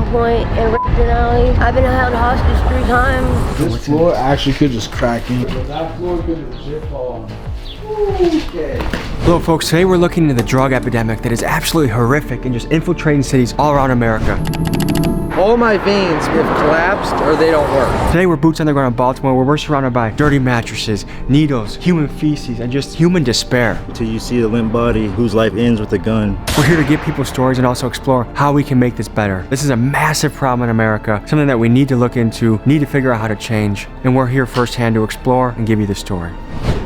gunpoint and raped Denali. I've been held hostage 3 times. This floor actually could just crack in. That floor could just zip on. Okay. Hello folks, today we're looking into the drug epidemic that is absolutely horrific and just infiltrating cities all around America. All my veins have collapsed or they don't work. Today we're boots on the ground in Baltimore where we're surrounded by dirty mattresses, needles, human feces, and just human despair. Till you see a limp body whose life ends with a gun. We're here to give people stories and also explore how we can make this better. This is a massive problem in America, something that we need to look into, need to figure out how to change, and we're here firsthand to explore and give you the story.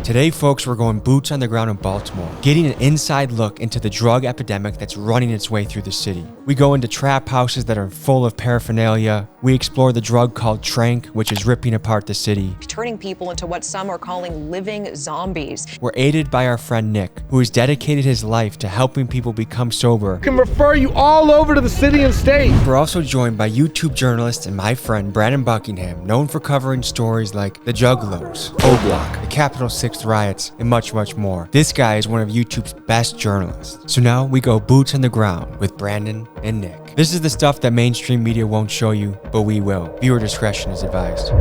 Today, folks, we're going boots on the ground in Baltimore, getting an inside look into the drug epidemic that's running its way through the city. We go into trap houses that are full of paraphernalia. We explore the drug called Trank, which is ripping apart the city. Turning people into what some are calling living zombies. We're aided by our friend Nick, who has dedicated his life to helping people become sober. Can refer you all over to the city and state. We're also joined by YouTube journalist and my friend Brandon Buckingham, known for covering stories like the Juggalos, O-Block, the Capitol 6th riots, and much, much more. This guy is one of YouTube's best journalists. So now we go boots on the ground with Brandon and Nick. This is the stuff that mainstream media won't show you, but we will. Viewer discretion is advised.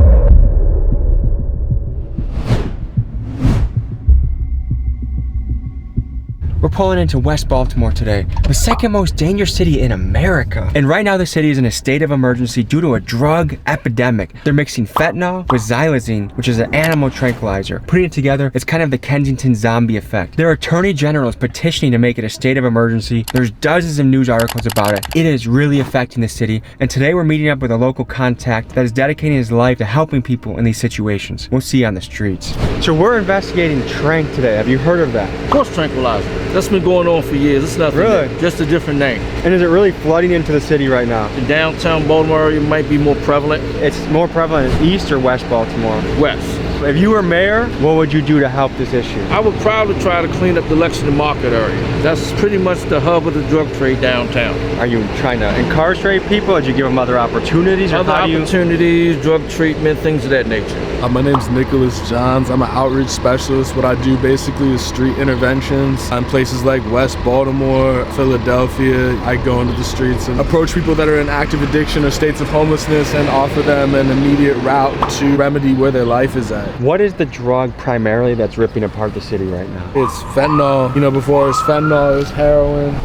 We're pulling into West Baltimore today, the second most dangerous city in America. And right now the city is in a state of emergency due to a drug epidemic. They're mixing fentanyl with xylazine, which is an animal tranquilizer. Putting it together, it's kind of the Kensington zombie effect. Their attorney general is petitioning to make it a state of emergency. There's dozens of news articles about it. It is really affecting the city. And today we're meeting up with a local contact that is dedicating his life to helping people in these situations. We'll see you on the streets. So we're investigating Trank today. Have you heard of that? Of course, tranquilizer. That's been going on for years. It's nothing. Really? New. Just a different name. And is it really flooding into the city right now? The downtown Baltimore area might be more prevalent. It's more prevalent in East or West Baltimore? West. If you were mayor, what would you do to help this issue? I would probably try to clean up the Lexington Market area. That's pretty much the hub of the drug trade downtown. Are you trying to incarcerate people? Or do you give them other opportunities? Other opportunities, drug treatment, things of that nature. My name's Nicholas Johns. I'm an outreach specialist. What I do basically is street interventions in places like West Baltimore, Philadelphia. I go into the streets and approach people that are in active addiction or states of homelessness and offer them an immediate route to remedy where their life is at. What is the drug primarily that's ripping apart the city right now? It's fentanyl. You know, before it's fentanyl, it's heroin.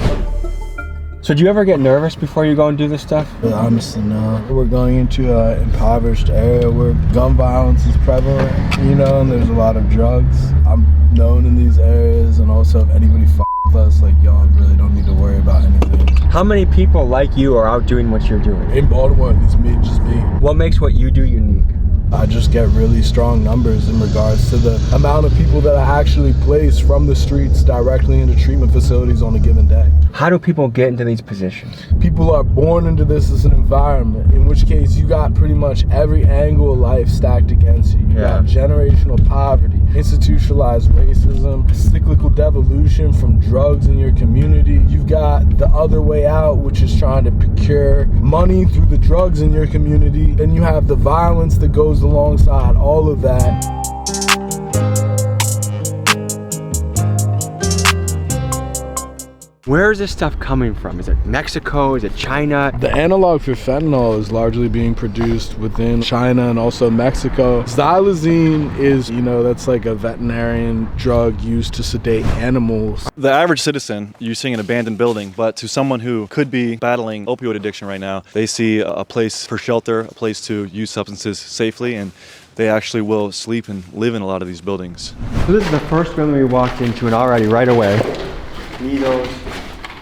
So do you ever get nervous before you go and do this stuff? Honestly, no. We're going into an impoverished area where gun violence is prevalent, you know, and there's a lot of drugs. I'm known in these areas, and also if anybody with us, like, y'all really don't need to worry about anything. How many people like you are out doing what you're doing? In Baltimore, it's just me. What makes what you do unique? I just get really strong numbers in regards to the amount of people that I actually place from the streets directly into treatment facilities on a given day. How do people get into these positions? People are born into this as an environment, in which case you got pretty much every angle of life stacked against you. You got generational poverty, institutionalized racism, cyclical devolution from drugs in your community. You've got the other way out, which is trying to procure money through the drugs in your community. Then you have the violence that goes alongside all of that. Where is this stuff coming from? Is it Mexico? Is it China? The analog for fentanyl is largely being produced within China and also Mexico. Xylazine is, you know, that's like a veterinarian drug used to sedate animals. The average citizen, you're seeing an abandoned building, but to someone who could be battling opioid addiction right now, they see a place for shelter, a place to use substances safely, and they actually will sleep and live in a lot of these buildings. So this is the first building we walked into, and already right away, needles.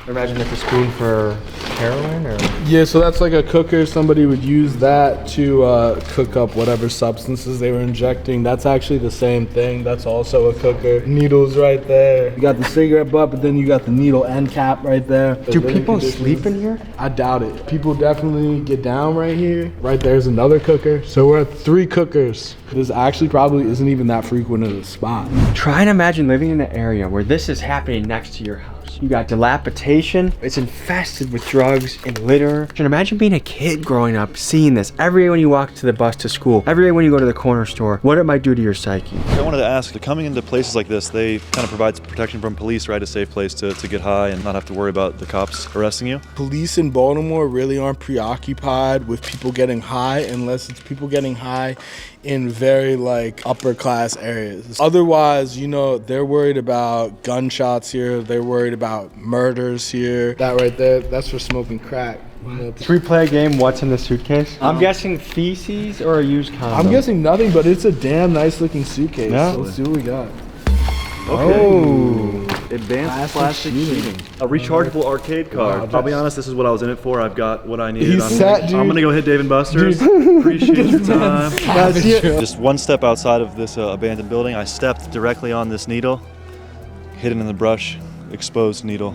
I imagine it's a spoon for heroin, or? Yeah, so that's like a cooker. Somebody would use that to cook up whatever substances they were injecting. That's actually the same thing. That's also a cooker. Needles right there. You got the cigarette butt, but then you got the needle end cap right there. Do people sleep in here? I doubt it. People definitely get down right here. Right there's another cooker. So we're at 3 cookers. This actually probably isn't even that frequent of a spot. Try and imagine living in an area where this is happening next to your house. house. You got dilapidation. It's infested with drugs and litter. And imagine being a kid growing up, seeing this every day when you walk to the bus to school, every day when you go to the corner store. What it might do to your psyche. I wanted to ask, coming into places like this, they kind of provide protection from police, right? A safe place to get high and not have to worry about the cops arresting you. Police in Baltimore really aren't preoccupied with people getting high unless it's people getting high in very like upper class areas. Otherwise, you know, they're worried about gunshots here. They're worried about murders here. That right there, that's for smoking crack. Should we play a game, what's in the suitcase? I'm guessing feces or a used condom. I'm guessing nothing, but it's a damn nice looking suitcase. Yeah. So let's see what we got. Okay. Oh. Advanced plastic sheeting. A rechargeable arcade card. I'll be honest, this is what I was in it for. I've got what I need. He's set, dude. I'm gonna go hit Dave & Buster's. Appreciate your time. Just one step outside of this abandoned building, I stepped directly on this needle, hidden in the brush, exposed needle.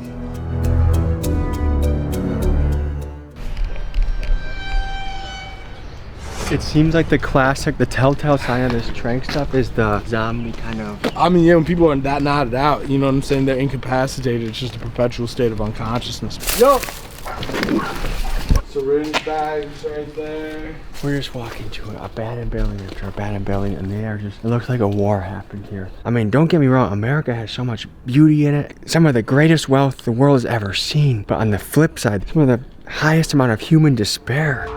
It seems like the classic, the telltale sign of this trank stuff is the zombie kind of. I mean, yeah, when people are that nodded out, you know what I'm saying? They're incapacitated. It's just a perpetual state of unconsciousness. Yo! Syringe bags right there. We're just walking to an abandoned building after abandoned building, and they are just, it looks like a war happened here. I mean, don't get me wrong, America has so much beauty in it, some of the greatest wealth the world has ever seen. But on the flip side, some of the highest amount of human despair.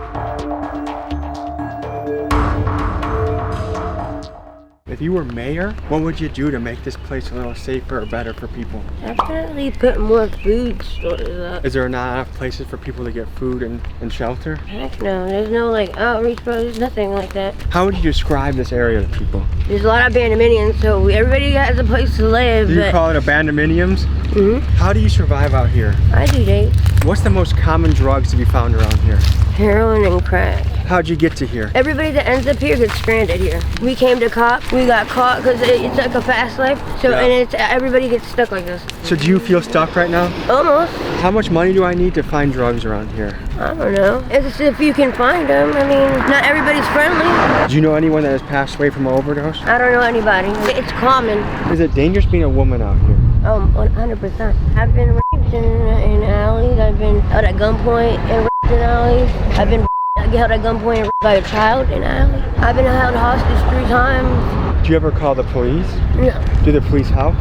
If you were mayor, what would you do to make this place a little safer or better for people? Definitely put more food stores up. Is there not enough places for people to get food and shelter? Heck no, there's no like outreach programs, nothing like that. How would you describe this area to people? There's a lot of abandonments, so everybody has a place to live. Do you call it abandonments? Mm-hmm. How do you survive out here? I do date. What's the most common drugs to be found around here? Heroin and crack. How'd you get to here? Everybody that ends up here gets stranded here. We came to cop, we got caught because it's like a fast life. So Yeah. and it's everybody gets stuck like this. So do you feel stuck right now? Almost. How much money do I need to find drugs around here? I don't know. It's if you can find them. I mean, not everybody's friendly. Do you know anyone that has passed away from an overdose? I don't know anybody. It's common. Is it dangerous being a woman out here? 100%. I've been raped in alleys. I've been held at gunpoint and raped in alleys. I've been held at gunpoint and raped by a child in an alley. I've been held hostage 3 times. Do you ever call the police? No. Do the police help?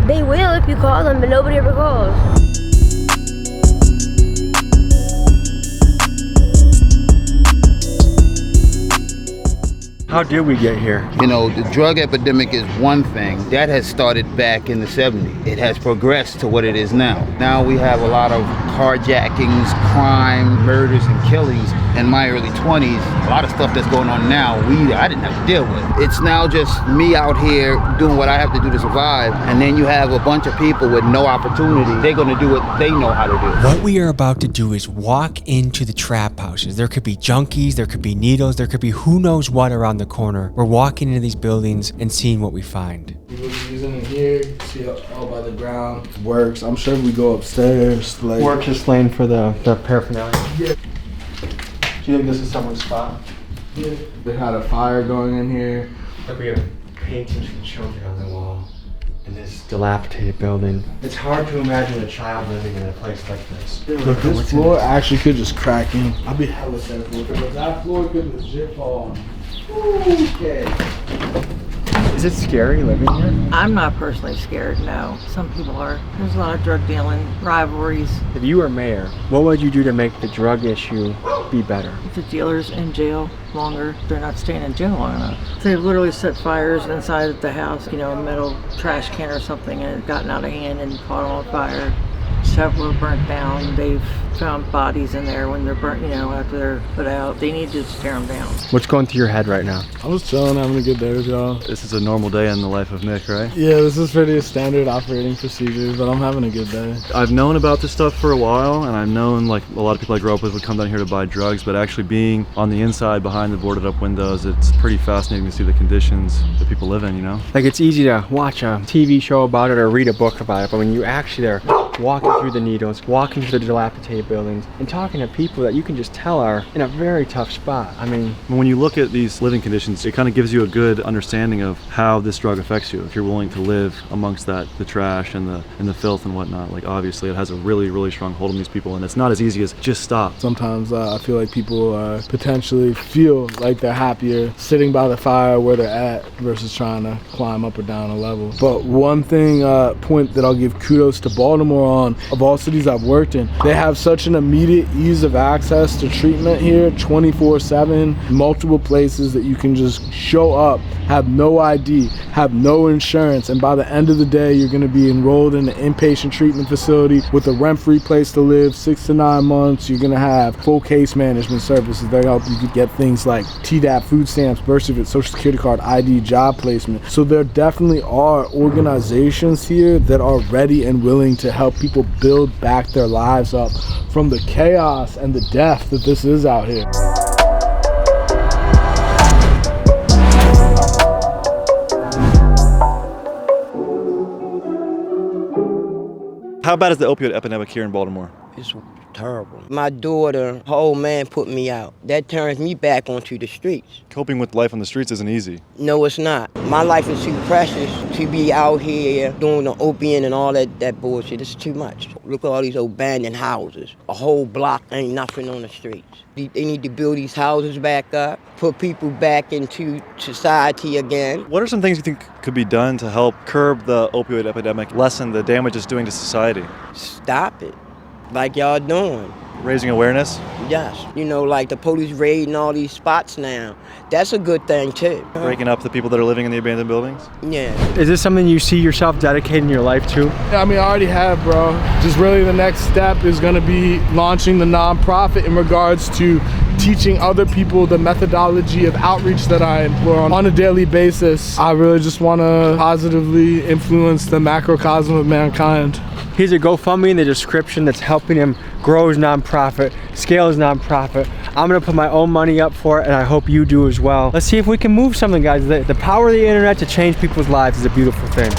They will if you call them, but nobody ever calls. How did we get here? You know, the drug epidemic is one thing. That has started back in the 70s. It has progressed to what it is now. Now we have a lot of carjackings, crime, murders, and killings. In my early 20s, a lot of stuff that's going on now, I didn't have to deal with. It's now just me out here doing what I have to do to survive, and then you have a bunch of people with no opportunity. They're gonna do what they know how to do. What we are about to do is walk into the trap houses. There could be junkies, there could be needles, there could be who knows what around the corner. We're walking into these buildings and seeing what we find. People using it here, see all by the ground. Works. I'm sure we go upstairs. Like, Work just laying for the paraphernalia. Yeah. Do you think this is someone's spot? Yeah. They had a fire going in here. We have paintings from children on the wall in this dilapidated building. It's hard to imagine a child living in a place like this. Look, this floor actually could just crack in. I'll be hella careful because that floor could legit fall. Okay. Is it scary living here? I'm not personally scared, no. Some people are. There's a lot of drug dealing, rivalries. If you were mayor, what would you do to make the drug issue be better? If the dealer's in jail longer, they're not staying in jail long enough. They've literally set fires inside of the house, you know, a metal trash can or something, and it gotten out of hand and caught on fire. Several are burnt down. They've found bodies in there when they're burnt, you know, after they're put out. They need to just tear them down. What's going through your head right now? I was chilling, having a good day with y'all. This is a normal day in the life of Nick, right? Yeah, this is pretty standard operating procedure, but I'm having a good day. I've known about this stuff for a while, and I've known like a lot of people I grew up with would come down here to buy drugs, but actually being on the inside behind the boarded up windows, it's pretty fascinating to see the conditions that people live in, you know? Like, it's easy to watch a TV show about it or read a book about it, but when you actually are walking through the needles, walking through the dilapidated opioid buildings and talking to people that you can just tell are in a very tough spot. I mean, when you look at these living conditions, it kind of gives you a good understanding of how this drug affects you. If you're willing to live amongst that, the trash and the filth and whatnot, like obviously it has a really, really strong hold on these people, and it's not as easy as just stop. Sometimes I feel like people potentially feel like they're happier sitting by the fire where they're at versus trying to climb up or down a level. But one thing, point that I'll give kudos to Baltimore on, of all cities I've worked in, they have such an immediate ease of access to treatment here, 24/7, multiple places that you can just show up, have no ID, have no insurance, and by the end of the day, you're gonna be enrolled in an inpatient treatment facility with a rent-free place to live, 6 to 9 months. You're gonna have full case management services. They help you get things like TDAP, food stamps, birth certificate, social security card, ID, job placement. So there definitely are organizations here that are ready and willing to help people build back their lives up from the chaos and the death that this is out here. How bad is the opioid epidemic here in Baltimore? It's terrible. My daughter, her old man put me out. That turns me back onto the streets. Coping with life on the streets isn't easy. No, it's not. My life is too precious to be out here doing the opium and all that bullshit. It's too much. Look at all these old abandoned houses. A whole block ain't nothing on the streets. They need to build these houses back up, put people back into society again. What are some things you think could be done to help curb the opioid epidemic, lessen the damage it's doing to society? Stop it, like y'all doing. Raising awareness? Yes. You know, like the police raiding all these spots now. That's a good thing, too. Breaking up the people that are living in the abandoned buildings? Yeah. Is this something you see yourself dedicating your life to? Yeah, I mean, I already have, bro. Just really the next step is gonna be launching the nonprofit in regards to teaching other people the methodology of outreach that I employ on a daily basis. I really just wanna positively influence the macrocosm of mankind. Here's a GoFundMe in the description that's helping him grow his nonprofit, scale his nonprofit. I'm gonna put my own money up for it, and I hope you do as well. Let's see if we can move something, guys. The power of the internet to change people's lives is a beautiful thing.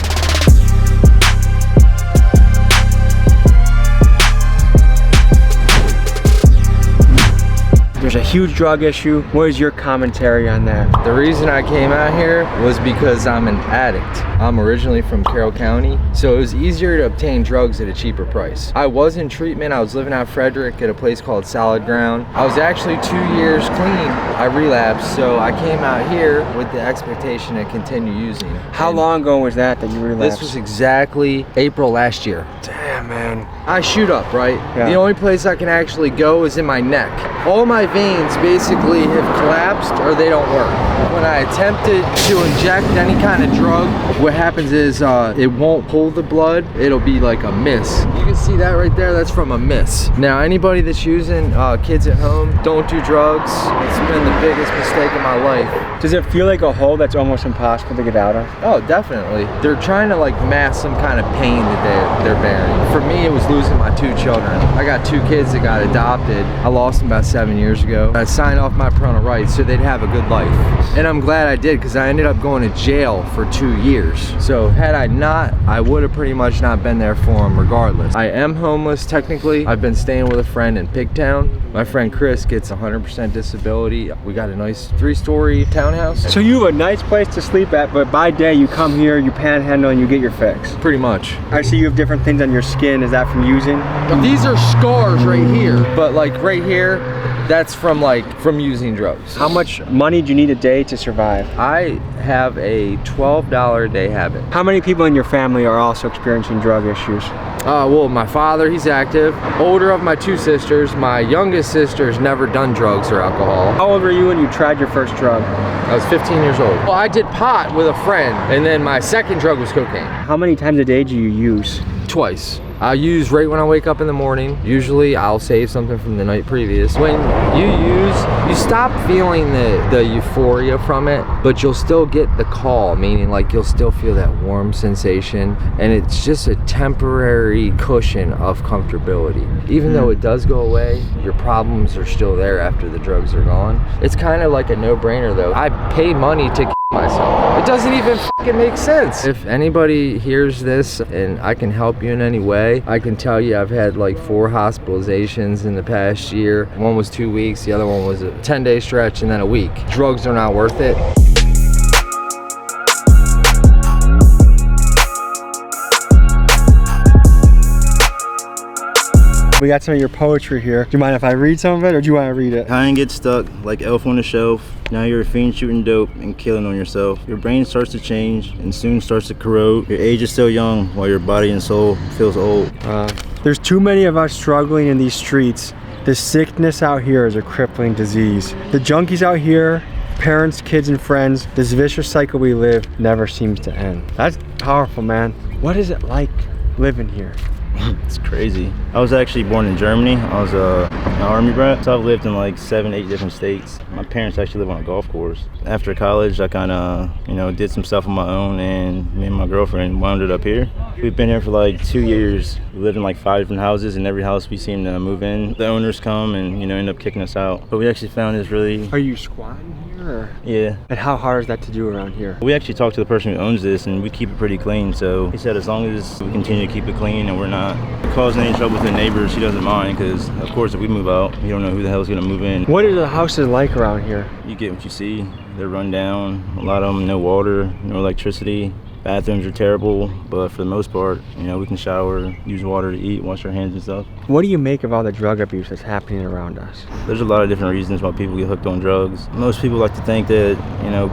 There's a huge drug issue. What is your commentary on that? The reason I came out here was because I'm an addict. I'm originally from Carroll County, so it was easier to obtain drugs at a cheaper price. I was in treatment. I was living out Frederick at a place called Solid Ground. I was actually 2 years clean. I relapsed, so I came out here with the expectation to continue using. How long ago was that you relapsed? This was exactly April last year. Damn, man. I shoot up, right? Yeah. The only place I can actually go is in my neck. All my veins basically have collapsed or they don't work. When I attempted to inject any kind of drug, what happens is it won't pull the blood. It'll be like a miss. You can see that right there, that's from a miss. Now, anybody that's using kids at home, don't do drugs. It's been the biggest mistake of my life. Does it feel like a hole that's almost impossible to get out of? Oh, definitely. They're trying to like mask some kind of pain that they're bearing. For me, it was losing my 2 children. I got 2 kids that got adopted. I lost them about 7 years ago. I signed off my parental rights so they'd have a good life. And I'm glad I did, because I ended up going to jail for 2 years. So had I not, I would have pretty much not been there for them regardless. I am homeless technically. I've been staying with a friend in Pigtown. My friend Chris gets 100% disability. We got a nice 3-story townhouse. So you have a nice place to sleep at, but by day you come here, you panhandle, and you get your fix. Pretty much. I see you have different things on your skin. Is that from using? These are scars right here, but like right here, that's from using drugs. How much money do you need a day to survive? I have a $12 a day habit. How many people in your family are also experiencing drug issues? Well, my father, he's active. Older of my 2 sisters. My youngest sister's never done drugs or alcohol. How old were you when you tried your first drug? I was 15 years old. Well, I did pot with a friend, and then my second drug was cocaine. How many times a day do you use? Twice. I use right when I wake up in the morning. Usually I'll save something from the night previous. When you use, you stop feeling the euphoria from it, but you'll still get the call, meaning like you'll still feel that warm sensation, and it's just a temporary cushion of comfortability. Even though it does go away, your problems are still there after the drugs are gone. It's kind of like a no-brainer though. I pay money to myself. It doesn't even fucking make sense. If anybody hears this and I can help you in any way, day. I can tell you I've had like 4 hospitalizations in the past year. One was 2 weeks, the other one was a 10-day stretch, and then a week. Drugs are not worth it. We got some of your poetry here. Do you mind if I read some of it, or do you want to read it? Kind get stuck like elf on the shelf. Now you're a fiend shooting dope and killing on yourself. Your brain starts to change and soon starts to corrode. Your age is still young while your body and soul feels old. There's too many of us struggling in these streets. The sickness out here is a crippling disease. The junkies out here, parents, kids, and friends, this vicious cycle we live never seems to end. That's powerful, man. What is it like living here? It's crazy. I was actually born in Germany. I was an army brat, so I've lived in like 7, 8 different states. My parents actually live on a golf course. After college, I kind of, did some stuff on my own, and me and my girlfriend wound up here. We've been here for like 2 years. We lived in like 5 different houses, and every house we seem to move in, the owners come and, end up kicking us out. But we actually found this really... Are you squatting here? Or? Yeah. And how hard is that to do around here? We actually talked to the person who owns this, and we keep it pretty clean. So he said as long as we continue to keep it clean and we're not causing any trouble with the neighbors, he doesn't mind, because of course if we move out, you don't know who the hell is going to move in. What are the houses like around here? You get what you see. They're run down. A lot of them, no water, no electricity. Bathrooms are terrible, but for the most part, we can shower, use water to eat, wash our hands and stuff. What do you make of all the drug abuse that's happening around us? There's a lot of different reasons why people get hooked on drugs. Most people like to think that,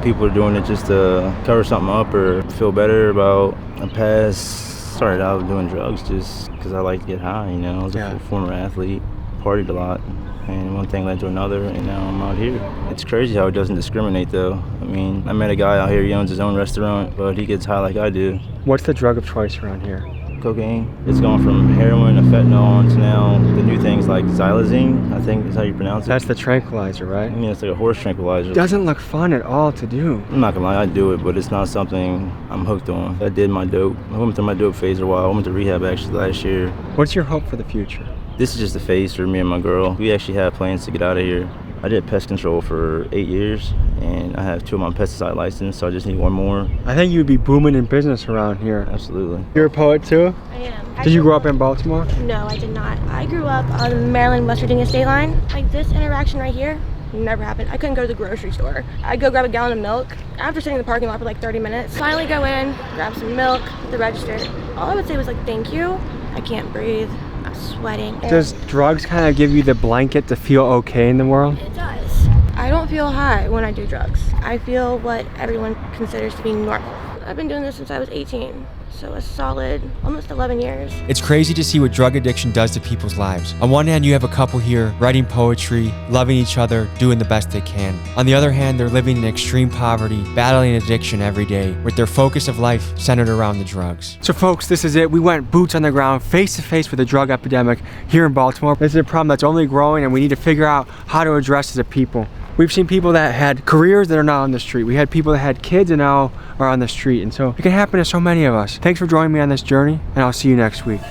people are doing it just to cover something up or feel better about a past. Started out doing drugs just because I like to get high, I was a former athlete, partied a lot. And one thing led to another, and now I'm out here. It's crazy how it doesn't discriminate, though. I mean, I met a guy out here, he owns his own restaurant, but he gets high like I do. What's the drug of choice around here? Cocaine. It's gone from heroin to fentanyl to now the new things like xylazine, I think is how you pronounce it. That's the tranquilizer, right? I mean, it's like a horse tranquilizer. It doesn't look fun at all to do. I'm not gonna lie, I do it, but it's not something I'm hooked on. I did my dope. I went through my dope phase for a while. I went to rehab actually last year. What's your hope for the future? This is just a phase for me and my girl. We actually have plans to get out of here. I did pest control for 8 years, and I have 2 of my pesticide license, so I just need 1 more. I think you'd be booming in business around here. Absolutely. You're a poet too? I am. Did you grow up in Baltimore? No, I did not. I grew up on the Maryland-West Virginia state line. Like this interaction right here never happened. I couldn't go to the grocery store. I'd go grab a gallon of milk after sitting in the parking lot for like 30 minutes. Finally go in, grab some milk at the register. All I would say was like, thank you. I can't breathe. I'm sweating. Does drugs kind of give you the blanket to feel okay in the world? It does. I don't feel high when I do drugs. I feel what everyone considers to be normal. I've been doing this since I was 18. So a solid, almost 11 years. It's crazy to see what drug addiction does to people's lives. On one hand, you have a couple here writing poetry, loving each other, doing the best they can. On the other hand, they're living in extreme poverty, battling addiction every day, with their focus of life centered around the drugs. So folks, this is it. We went boots on the ground, face to face with the drug epidemic here in Baltimore. This is a problem that's only growing, and we need to figure out how to address it as a people. We've seen people that had careers that are now on the street. We had people that had kids and now are on the street. And so it can happen to so many of us. Thanks for joining me on this journey, and I'll see you next week.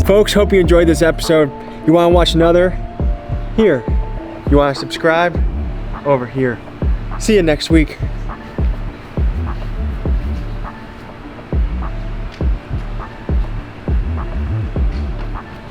Folks, hope you enjoyed this episode. You want to watch another? Here. You want to subscribe? Over here. See you next week.